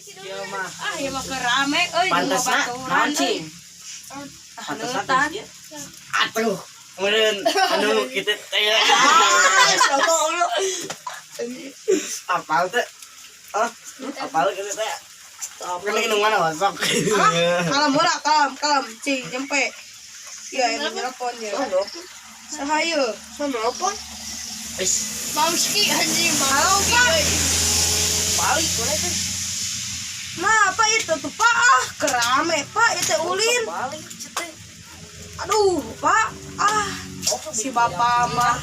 Ieu mah Ieu mah kerame euy di pantesna naon cing? Pantesna teh ieu. Atuh, meureun anu kitu teh. Apal teh. Apal kitu teh. Kene nu mana wasok. Kalem murah kalem cing nyampe. Ieu aya telepon ya. Sahayu, telepon. Wis, Mamski anjing malau Pak. balik boleh teh. Nah, apa itu tuh Pak? Kerame Pak, itu ulin. Balik teh. Aduh, Pak. Si bapak mah.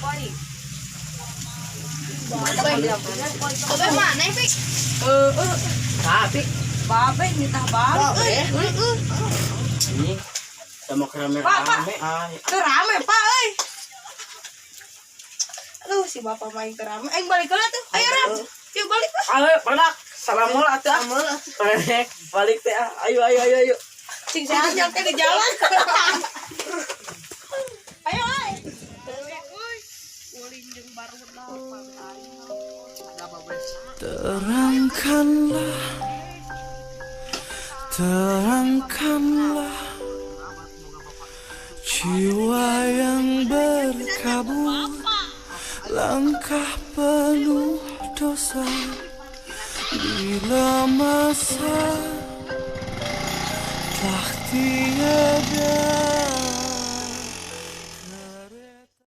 Bapak mana, Pak? Tapi Bapak minta balik. ini sama kerame Pak. Kerame Pak, euy. Aduh, si bapak main kerame. Balik lah tuh. Ayo, Ram. Yuk balik lah. ayo pernah salamul atuh. Balik teh. Ayo. Cing saya nyampe di jalan. Ayo, ay. Ulin jeung baru Terangkanlah jiwa yang berkabut, langkah penuh dosa bila masa telah tiada.